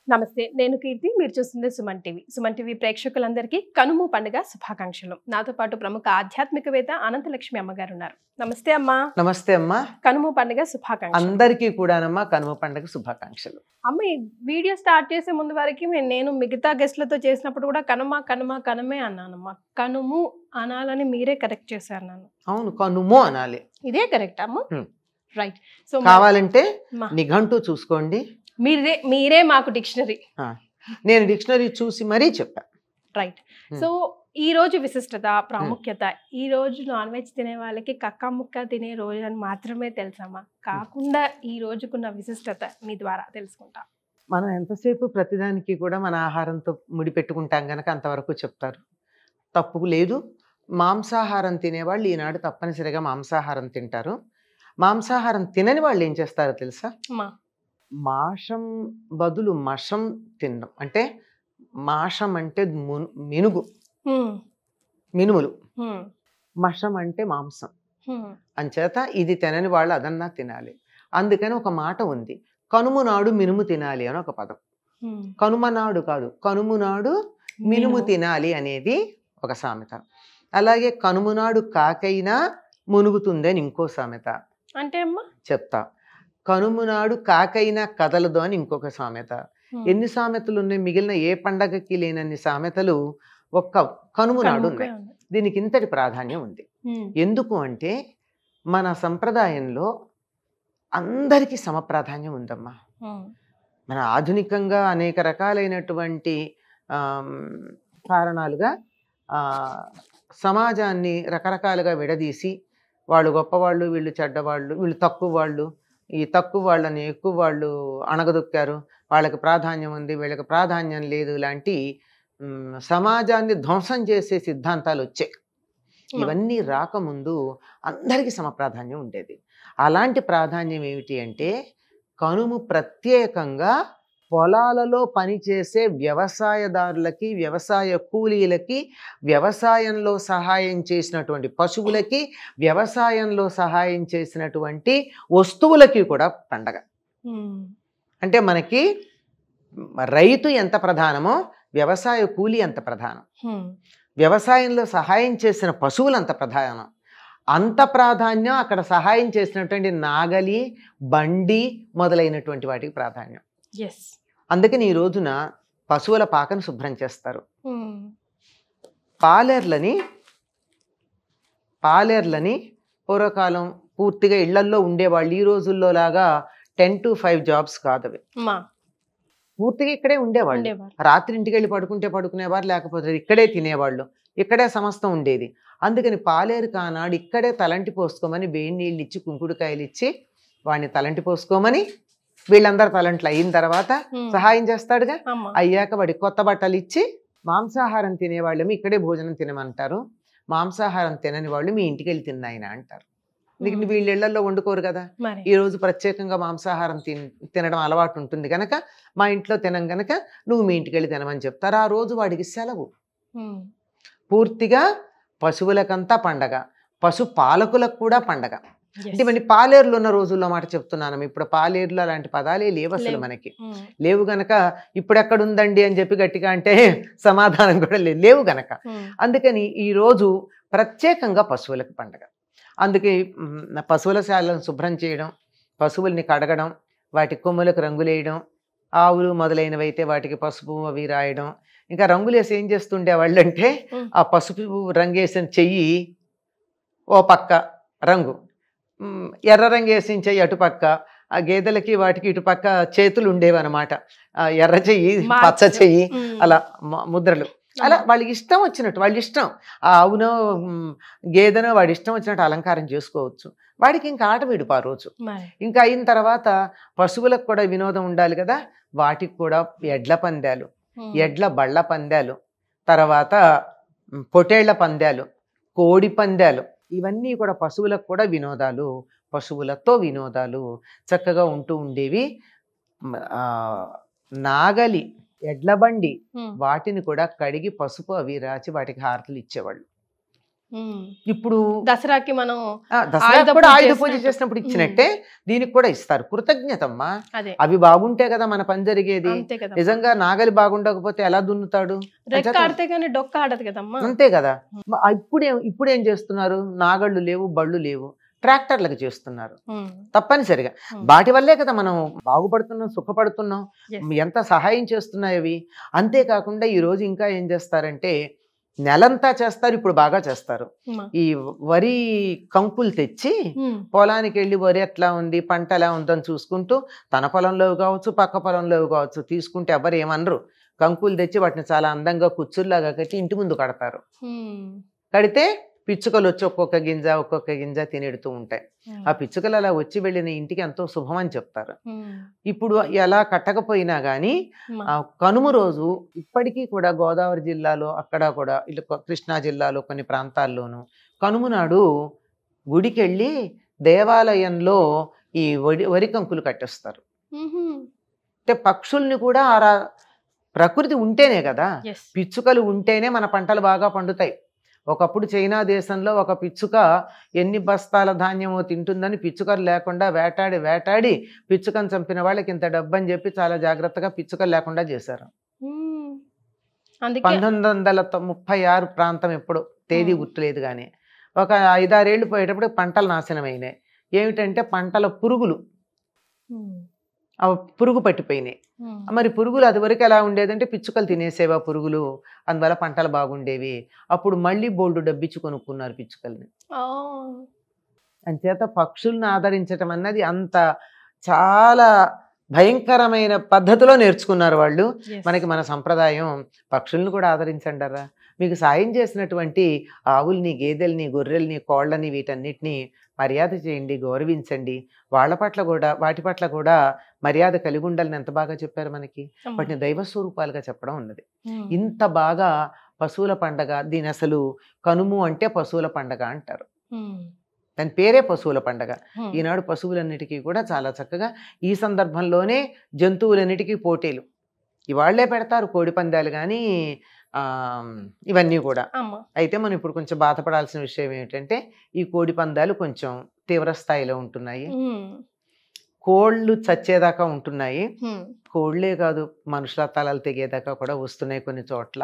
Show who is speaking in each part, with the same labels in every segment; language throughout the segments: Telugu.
Speaker 1: నమస్తే, నేను కీర్తి. మీరు చూస్తుంది సుమన్ టీవీ. సుమన్ టీవీ ప్రేక్షకులందరికీ కనుమ పండుగ శుభాకాంక్షలు. నాతో పాటు ప్రముఖ ఆధ్యాత్మికవేత్త అనంతలక్ష్మి అమ్మగారు ఉన్నారు. నమస్తే అమ్మా.
Speaker 2: నమస్తే అమ్మా.
Speaker 1: కనుమ పండుగ శుభాకాంక్షలు
Speaker 2: అందరికీ కూడానమ్మా కనుమ పండుగ శుభాకాంక్షలు.
Speaker 1: అమ్మ, ఈ వీడియో స్టార్ట్ చేసే ముందు వరకు నేను మిగతా గెస్ట్లతో చేసినప్పుడు కూడా కనుమే అన్నానమ్మా. కనుము అనాలని మీరే కరెక్ట్ చేశారు నన్ను.
Speaker 2: అవును, కనుము అనాలి.
Speaker 1: ఇదే కరెక్ట్ అమ్మ. రైట్. సో
Speaker 2: కావాలంటే నిఘంటు చూసుకోండి.
Speaker 1: మీరే మాకు డిక్షనరీ.
Speaker 2: నేను డిక్షనరీ చూసి మరీ చెప్పా.
Speaker 1: రైట్. సో ఈ రోజు విశిష్టత, ప్రాముఖ్యత, ఈ రోజు నాన్ వెజ్ తినే వాళ్ళకి కక్క ముక్క తినే రోజు అని మాత్రమే తెలుసమ్మా. కాకుండా ఈ రోజుకున్న విశిష్టత మీ ద్వారా తెలుసుకుంటాం.
Speaker 2: మనం ఎంతసేపు ప్రతిదానికి కూడా మన ఆహారంతో ముడిపెట్టుకుంటాం గనక అంతవరకు చెప్తారు. తప్పు లేదు. మాంసాహారం తినేవాళ్ళు ఈనాడు తప్పనిసరిగా మాంసాహారం తింటారు. మాంసాహారం తినని వాళ్ళు ఏం చేస్తారో తెలుసా? మాషం బదులు మషం తినడం. అంటే మాషం అంటే మినుములు, మషం అంటే మాంసం. అంచేత ఇది తినని వాళ్ళు అదన్నా తినాలి. అందుకని ఒక మాట ఉంది, కనుము నాడు మినుము తినాలి అని ఒక పదం. కనుమ నాడు కాదు, కనుము నాడు మినుము తినాలి అనేది ఒక సామెత. అలాగే కనుము నాడు కాకైనా మునుగుతుందని ఇంకో సామెత.
Speaker 1: అంటే అమ్మా
Speaker 2: చెప్తా. కనుము నాడు కాకైనా కదలదు అని ఇంకొక సామెత. ఎన్ని సామెతలు ఉన్నాయి? మిగిలిన ఏ పండగకి లేనన్ని సామెతలు ఒక్క కనుము నాడు ఉన్నాయి. దీనికి ఇంతటి ప్రాధాన్యం ఉంది. ఎందుకు అంటే మన సంప్రదాయంలో అందరికీ సమప్రాధాన్యం ఉందమ్మా. మన ఆధునికంగా అనేక రకాలైనటువంటి కారణాలుగా సమాజాన్ని రకరకాలుగా విడదీసి వాళ్ళు గొప్పవాళ్ళు, వీళ్ళు చెడ్డవాళ్ళు, వీళ్ళు తక్కువ వాళ్ళు, ఈ తక్కువ వాళ్ళని ఎక్కువ వాళ్ళు అణగదొక్కారు, వాళ్ళకి ప్రాధాన్యం ఉంది, వీళ్ళకి ప్రాధాన్యం లేదు, లాంటి సమాజాన్ని ధ్వంసం చేసే సిద్ధాంతాలు వచ్చాయి. ఇవన్నీ రాకముందు అందరికీ సమప్రాధాన్యం ఉండేది. అలాంటి ప్రాధాన్యం ఏమిటి అంటే, కనుము ప్రత్యేకంగా పొలాలలో పనిచేసే వ్యవసాయదారులకి, వ్యవసాయ కూలీలకి, వ్యవసాయంలో సహాయం చేసినటువంటి పశువులకి, వ్యవసాయంలో సహాయం చేసినటువంటి వస్తువులకి కూడా పండగ. అంటే మనకి రైతు ఎంత ప్రధానమో వ్యవసాయ కూలీ అంత ప్రధానం, వ్యవసాయంలో సహాయం చేసిన పశువులు అంత ప్రధానం. అంత ప్రాధాన్యం అక్కడ సహాయం చేసినటువంటి నాగలి, బండి మొదలైనటువంటి వాటికి ప్రాధాన్యం. అందుకని ఈ రోజున పశువుల పాకను శుభ్రం చేస్తారు. పాలేర్లని పూర్వకాలం పూర్తిగా ఇళ్లల్లో ఉండేవాళ్ళు. ఈ రోజుల్లో లాగా 10 to 5 జాబ్స్ కాదు అవి. పూర్తిగా ఇక్కడే ఉండేవాళ్ళు. రాత్రి ఇంటికి వెళ్ళి పడుకునేవారు, లేకపోతే ఇక్కడే తినేవాళ్ళు, ఇక్కడే సమస్తం ఉండేది. అందుకని పాలేరు కానాడు ఇక్కడే తలంటి పోసుకోమని వేడి నీళ్ళు ఇచ్చి, కుంకుడుకాయలు ఇచ్చి వాడిని తలంటి పోసుకోమని, వీళ్ళందరూ తలంట్లు అయిన తర్వాత సహాయం చేస్తాడుగా, అయ్యాక వాడి కొత్త బట్టలు ఇచ్చి, మాంసాహారం తినేవాళ్ళేమో ఇక్కడే భోజనం తినమంటారు, మాంసాహారం తినని వాళ్ళు మీ ఇంటికి వెళ్ళి తిన్నాయన అంటారు. ఎందుకంటే వీళ్ళ ఇళ్లలో వండుకోరు కదా. ఈ రోజు ప్రత్యేకంగా మాంసాహారం తినడం అలవాటు ఉంటుంది కనుక మా ఇంట్లో తినం గనక నువ్వు మీ ఇంటికి వెళ్ళి తినమని చెప్తారు. ఆ రోజు వాడికి సెలవు. పూర్తిగా పశువులకంతా పండగ, పశు పాలకులకు కూడా పండగ. అంటే మరి పాలేరులు ఉన్న రోజుల్లో మాట చెప్తున్నాను. ఇప్పుడు పాలేరులు అలాంటి పదాలే లేవు అసలు, మనకి లేవు గనక ఇప్పుడు ఎక్కడుందండి అని చెప్పి గట్టిగా అంటే సమాధానం కూడా లేవు గనక. అందుకని ఈ రోజు ప్రత్యేకంగా పశువులకు పండగ. అందుకే పశువుల శాలను శుభ్రం చేయడం, పశువుల్ని కడగడం, వాటి కొమ్ములకు రంగులేయడం, ఆవులు మొదలైనవి అయితే వాటికి పసుపు అవి రాయడం. ఇంకా రంగులేసి ఏం చేస్తుండే వాళ్ళు అంటే, ఆ పసుపు రంగేసిన చెయ్యి ఓ పక్క రంగు, ఎర్ర రంగు వేసిన చెయ్యి అటుపక్క, ఆ గేదెలకి వాటికి ఇటుపక్క చేతులు ఉండేవి అనమాట. ఎర్ర చెయ్యి, పచ్చ చెయ్యి, అలా ముద్రలు. అలా వాళ్ళకి ఇష్టం వచ్చినట్టు, వాళ్ళ ఇష్టం, ఆ ఆవునో గేదెనో వాడి ఇష్టం వచ్చినట్టు అలంకారం చేసుకోవచ్చు. వాడికి ఇంకా ఆట విడుపు ఆ రోజు. ఇంకా అయిన తర్వాత పశువులకు కూడా వినోదం ఉండాలి కదా, వాటికి కూడా ఎడ్ల పందాలు, ఎడ్ల బళ్ళ పందాలు, తర్వాత పొటేళ్ల పందాలు, కోడి పందాలు, ఇవన్నీ కూడా పశువులకు కూడా వినోదాలు, పశువులతో వినోదాలు చక్కగా ఉంటూ ఉండేవి. నాగలి, ఎడ్ల బండి, వాటిని కూడా కడిగి పసుపు అవి రాచి వాటికి హారతులు ఇచ్చేవాళ్ళు. ఇప్పుడు
Speaker 1: దసరాకి మనం
Speaker 2: దసరా కూడా ఆయుధ పూజ చేసినప్పుడు ఇచ్చినట్టే దీనికి కూడా ఇస్తారు. కృతజ్ఞతమ్మా. అవి బాగుంటే కదా మన పని జరిగేది. నిజంగా నాగలి బాగుండకపోతే ఎలా దున్నుతాడు? అంతే కదా. ఇప్పుడేం చేస్తున్నారు? నాగళ్ళు లేవు, బళ్ళు లేవు, ట్రాక్టర్లకు చేస్తున్నారు. తప్పనిసరిగా వాటి వల్లే కదా మనం బాగుపడుతున్నాం, సుఖపడుతున్నాం, ఎంత సహాయం చేస్తున్నాయి అవి. అంతేకాకుండా ఈ రోజు ఇంకా ఏం చేస్తారంటే నెలంతా చేస్తారు, ఇప్పుడు బాగా చేస్తారు. ఈ వరి కంకులు తెచ్చి పొలానికి వెళ్ళి వరి ఎట్లా ఉంది, పంట ఎలా ఉందని చూసుకుంటూ తన పొలంలో కావచ్చు, పక్క పొలంలో కావచ్చు తీసుకుంటే ఎవరు ఏమనరు. కంకులు తెచ్చి వాటిని చాలా అందంగా కుచ్చుల్లాగా కట్టి ఇంటి ముందు కడతారు. కడితే పిచ్చుకలు వచ్చి ఒక్కొక్క గింజ తినేడుతూ ఉంటాయి. ఆ పిచ్చుకలు అలా వచ్చి వెళ్ళిన ఇంటికి ఎంతో శుభం అని చెప్తారు. ఇప్పుడు ఎలా కట్టకపోయినా గానీ కనుమ రోజు ఇప్పటికీ కూడా గోదావరి జిల్లాలో అక్కడ కూడా ఇటు కృష్ణా జిల్లాలో కొన్ని ప్రాంతాల్లోనూ కనుమ నాడు గుడికి వెళ్ళి దేవాలయంలో ఈ వరి కంకులు కట్టేస్తారు. అంటే పక్షుల్ని కూడా ప్రకృతి ఉంటేనే కదా, పిచ్చుకలు ఉంటేనే మన పంటలు బాగా పండుతాయి. ఒకప్పుడు చైనా దేశంలో ఒక పిచ్చుక ఎన్ని బస్తాల ధాన్యమో తింటుందని పిచ్చుకలు లేకుండా వేటాడి పిచ్చుకను చంపిన వాళ్ళకి ఇంత డబ్బు అని చెప్పి చాలా జాగ్రత్తగా పిచ్చుకలు లేకుండా చేశారు. 1936 ప్రాంతం ఎప్పుడో, తేదీ గుర్తులేదు కానీ ఒక 5-6 ఏళ్ళు పోయేటప్పుడు పంటలు నాశనమైనాయి. ఏమిటంటే పంటల పురుగులు పురుగు పట్టిపోయినాయి. మరి పురుగులు అది వరకు ఎలా ఉండేదంటే పిచ్చుకలు తినేసేవా పురుగులు, అందువల్ల పంటలు బాగుండేవి. అప్పుడు మళ్ళీ బోల్డు డబ్బిచ్చి కొనుక్కున్నారు పిచ్చుకల్ని. అంచేత పక్షుల్ని ఆదరించటం అన్నది అంత చాలా భయంకరమైన పద్ధతిలో నేర్చుకున్నారు వాళ్ళు. మనకి మన సంప్రదాయం పక్షుల్ని కూడా ఆదరించండరా. మీకు సాయం చేసినటువంటి ఆవుల్ని, గేదెల్ని, గొర్రెల్ని, కోళ్ళని వీటన్నిటిని మర్యాద చేయండి, గౌరవించండి. వాళ్ళ పట్ల కూడా వాటి పట్ల కూడా మర్యాద కలిగి ఉండాలని ఎంత బాగా చెప్పారు మనకి. వాటిని దైవ స్వరూపాలుగా చెప్పడం ఉన్నది. ఇంత బాగా పశువుల పండగ, దీని అసలు కనుము అంటే పశువుల పండగ అంటారు. దాని పేరే పశువుల పండగ. ఈనాడు పశువులన్నిటికీ కూడా చాలా చక్కగా ఈ సందర్భంలోనే జంతువులన్నిటికీ పోటీలు ఇవాళ్లే పెడతారు, కోడి పందాలు కానీ ఇవన్నీ కూడా. అయితే మనం ఇప్పుడు కొంచెం బాధపడాల్సిన విషయం ఏమిటంటే ఈ కోడి పందాలు కొంచెం తీవ్ర స్థాయిలో ఉంటున్నాయి. కోళ్ళు చచ్చేదాకా ఉంటున్నాయి. కోళ్లే కాదు, మనుషుల తలలు తెగేదాకా కూడా వస్తున్నాయి కొన్ని చోట్ల.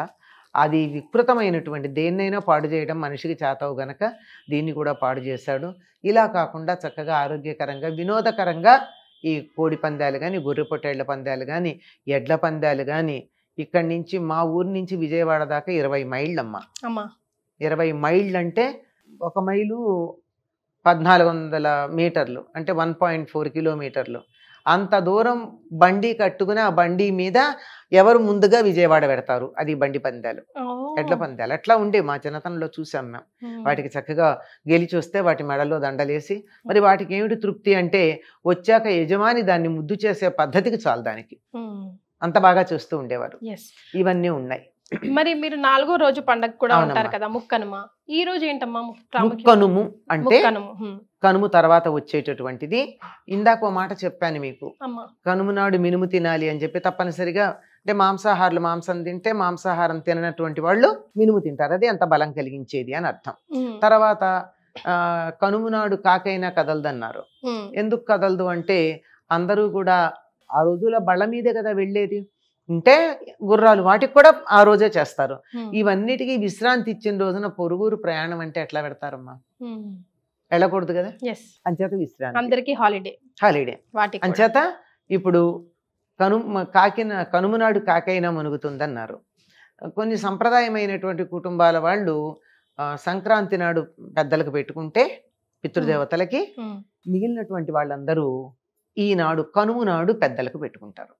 Speaker 2: అది వికృతమైనటువంటి దేన్నైనా పాడు చేయడం మనిషికి చేతవు గనక దీన్ని కూడా పాడు చేశాడు. ఇలా కాకుండా చక్కగా ఆరోగ్యకరంగా వినోదకరంగా ఈ కోడి పందాలు కానీ, గొర్రె పొట్టేళ్ల పందాలు కానీ, ఎడ్ల పందాలు కానీ, ఇక్కడి నుంచి మా ఊరి నుంచి విజయవాడ దాకా 20 మైళ్ళమ్మా. 20 మైళ్ళు అంటే 1 మైలు 1400 మీటర్లు, అంటే 1.4 కిలోమీటర్లు. అంత దూరం బండి కట్టుకుని ఆ బండి మీద ఎవరు ముందుగా విజయవాడ పెడతారు, అది బండి పందాలు, ఎడ్ల పందాలు. అట్లా ఉండే మా చిన్నతనంలో చూసాం మేము. వాటికి చక్కగా గెలిచి వస్తే వాటి మెడలో దండలేసి, మరి వాటికి ఏమిటి తృప్తి అంటే వచ్చాక యజమాని దాన్ని ముద్దు చేసే పద్ధతికి చాలు దానికి, అంత బాగా చూస్తూ ఉండేవారు. ఇవన్నీ ఉన్నాయి.
Speaker 1: మరి మీరు 4వ రోజు పండగ కూడా ఉంటారు కదా, ముక్కనుమ. ఈ రోజు ఏంటమ్మా
Speaker 2: ముక్కనుము అంటే? కనుము తర్వాత వచ్చేటటువంటిది. ఇందాక ఓ మాట చెప్పాను మీకు, కనుము నాడు మినుము తినాలి అని చెప్పి. తప్పనిసరిగా అంటే మాంసాహారులు మాంసం తింటే, మాంసాహారం తిననటువంటి వాళ్ళు మినుము తింటారు, అది అంత బలం కలిగించేది అని అర్థం. తర్వాత కనుము నాడు కాకైనా కదలదన్నారు. ఎందుకు కదలదు అంటే అందరూ కూడా ఆ రోజుల బళ్ళ మీదే కదా వెళ్ళేది. ఉంటే గుర్రాలు వాటికి కూడా ఆ రోజే చేస్తారు. ఇవన్నిటికీ విశ్రాంతి ఇచ్చిన రోజున పొరుగురు ప్రయాణం అంటే ఎట్లా పెడతారమ్మా? వెళ్ళకూడదు కదా. అంచేత విశ్రాంతి, హాలిడే. అంచేత ఇప్పుడు కనుమ నాడు కాకైనా మునుగుతుందన్నారు. కొన్ని సంప్రదాయమైనటువంటి కుటుంబాల వాళ్ళు సంక్రాంతి నాడు పెద్దలకు పెట్టుకుంటే పితృదేవతలకి, మిగిలినటువంటి వాళ్ళందరూ ఈనాడు కనుమ నాడు పెద్దలకు పెట్టుకుంటారు.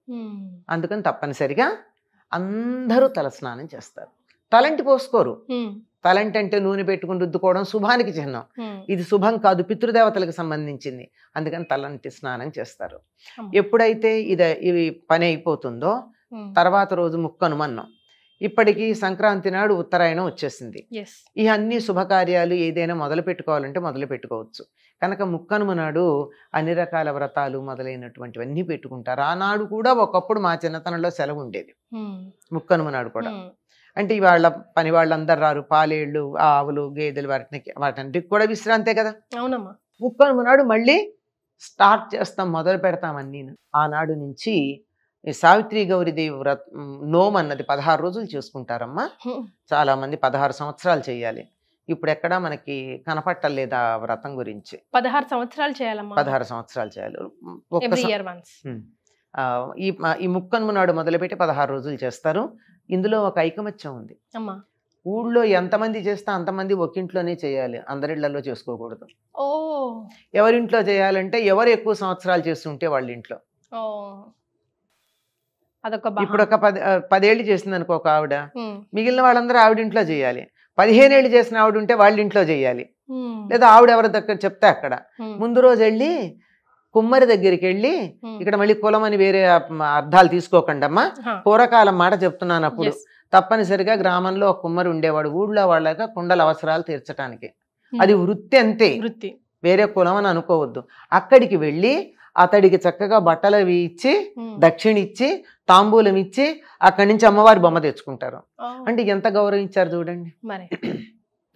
Speaker 2: అందుకని తప్పనిసరిగా అందరూ తలస్నానం చేస్తారు. తలంటి పోసుకోరు. తలంటి అంటే నూనె పెట్టుకుని రుద్దుకోవడం శుభానికి చిహ్నం. ఇది శుభం కాదు, పితృదేవతలకు సంబంధించింది. అందుకని తలంటి స్నానం చేస్తారు. ఎప్పుడైతే ఇవి పని అయిపోతుందో తర్వాత రోజు ముక్కనుమన్నాం. ఇప్పటికీ సంక్రాంతి నాడు ఉత్తరాయణం వచ్చేసింది. ఈ అన్ని శుభకార్యాలు ఏదైనా మొదలు పెట్టుకోవాలంటే మొదలు పెట్టుకోవచ్చు. కనుక ముక్కనుమ నాడు అన్ని రకాల వ్రతాలు మొదలైనటువంటివన్నీ పెట్టుకుంటారు. ఆనాడు కూడా ఒకప్పుడు మా చిన్నతనంలో సెలవు ఉండేది, ముక్కనుమ నాడు కూడా. అంటే వాళ్ళ పని వాళ్ళందరూ రారు, పాలేళ్ళు, ఆవులు, గేదెలు వాటికి కూడా విశ్రాంతే కదా.
Speaker 1: అవునమ్మా.
Speaker 2: ముక్కనుమ నాడు మళ్ళీ స్టార్ట్ చేస్తాం, మొదలు పెడతాం అన్నీ. ఆనాడు నుంచి ఈ సావిత్రి గౌరీదేవి నోము అన్నది 16 రోజులు చేసుకుంటారమ్మా. చాలా మంది 16 సంవత్సరాలు చేయాలి. ఇప్పుడు ఎక్కడా మనకి కనపట్టలేదు ఆ వ్రతం గురించి.
Speaker 1: 16 సంవత్సరాలు చేయాలమ్మా.
Speaker 2: 16 సంవత్సరాలు చేయాలి. ఈ ముక్కనుమ నాడు మొదలుపెట్టి 16 రోజులు చేస్తారు. ఇందులో ఒక ఐకమత్యం ఉంది. ఊళ్ళో ఎంతమంది చేస్తే అంతమంది ఒకింట్లోనే చేయాలి, అందరిళ్లలో చేసుకోకూడదు. ఎవరింట్లో చేయాలంటే ఎవరు ఎక్కువ సంవత్సరాలు చేస్తుంటే వాళ్ళ ఇంట్లో. ఇప్పుడు ఒక 10 ఏళ్ళు చేసింది అనుకో ఒక ఆవిడ, మిగిలిన వాళ్ళందరూ ఆవిడింట్లో చేయాలి. 15 ఏళ్ళు చేసిన ఆవిడ ఉంటే వాళ్ళ ఇంట్లో చేయాలి. లేదా ఆవిడ ఎవరి దగ్గర చెప్తే అక్కడ. ముందు రోజు వెళ్ళి కుమ్మరి దగ్గరికి వెళ్ళి, ఇక్కడ మళ్ళీ కులం అని వేరే అర్థాలు తీసుకోకండమ్మా, పూర్వకాలం మాట చెప్తున్నాను. అప్పుడు తప్పనిసరిగా గ్రామంలో ఒక కుమ్మరి ఉండేవాడు, ఊళ్ళో వాళ్ళగా కుండల అవసరాలు తీర్చడానికి. అది వృత్తి అంతే, వేరే కులం అని అనుకోవద్దు. అక్కడికి వెళ్ళి అతడికి చక్కగా బట్టలు అవి ఇచ్చి, దక్షిణ ఇచ్చి, తాంబూలం ఇచ్చి, అక్కడి నుంచి అమ్మవారి బొమ్మ తెచ్చుకుంటారు. అంటే ఎంత గౌరవించారు చూడండి.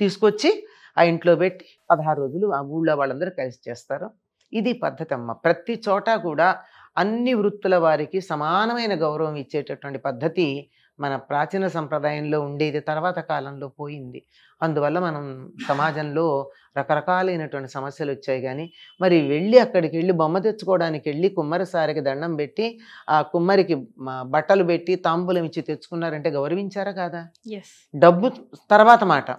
Speaker 2: తీసుకొచ్చి ఆ ఇంట్లో పెట్టి 16 రోజులు ఆ ఊళ్ళో వాళ్ళందరూ కలిసి చేస్తారు. ఇది పద్ధతి అమ్మ. ప్రతి చోట కూడా అన్ని వృత్తుల వారికి సమానమైన గౌరవం ఇచ్చేటటువంటి పద్ధతి మన ప్రాచీన సంప్రదాయంలో ఉండేది, తర్వాత కాలంలో పోయింది. అందువల్ల మనం సమాజంలో రకరకాలైనటువంటి సమస్యలు వచ్చాయి. కానీ మరి వెళ్ళి అక్కడికి వెళ్ళి బొమ్మ తెచ్చుకోవడానికి వెళ్ళి కుమ్మరిసారికి దండం పెట్టి, ఆ కుమ్మరికి బట్టలు పెట్టి తాంబూలం ఇచ్చి తెచ్చుకున్నారంటే గౌరవించారా కాదా? డబ్బు తర్వాత మాట,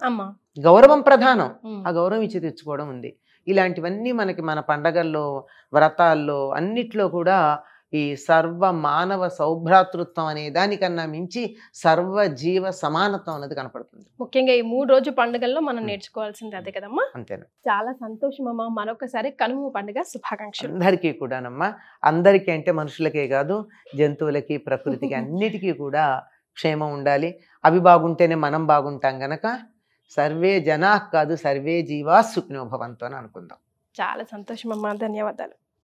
Speaker 2: గౌరవం ప్రధానం. ఆ గౌరవం ఇచ్చి తెచ్చుకోవడం ఉంది. ఇలాంటివన్నీ మనకి మన పండగల్లో, వ్రతాల్లో అన్నిట్లో కూడా ఈ సర్వ మానవ సౌభ్రాతృత్వం అనే దానికన్నా మించి సర్వ జీవ సమానత్వం అనేది కనపడుతుంది.
Speaker 1: ముఖ్యంగా ఈ 3 రోజు పండుగల్లో మనం నేర్చుకోవాల్సింది అదే కదమ్మా.
Speaker 2: అంతేనా.
Speaker 1: చాలా సంతోషం అమ్మా. మరొకసారి కనుమ పండుగ శుభాకాంక్షలు.
Speaker 2: అందరికీ కూడానమ్మా. అందరికీ అంటే మనుషులకే కాదు, జంతువులకి, ప్రకృతికి అన్నిటికీ కూడా క్షేమం ఉండాలి. అవి బాగుంటేనే మనం బాగుంటాం గనక సర్వే జనా కాదు, సర్వే జీవా సుఖినో భవంతు అని అనుకుందాం.
Speaker 1: చాలా సంతోషం అమ్మా. ధన్యవాదాలు.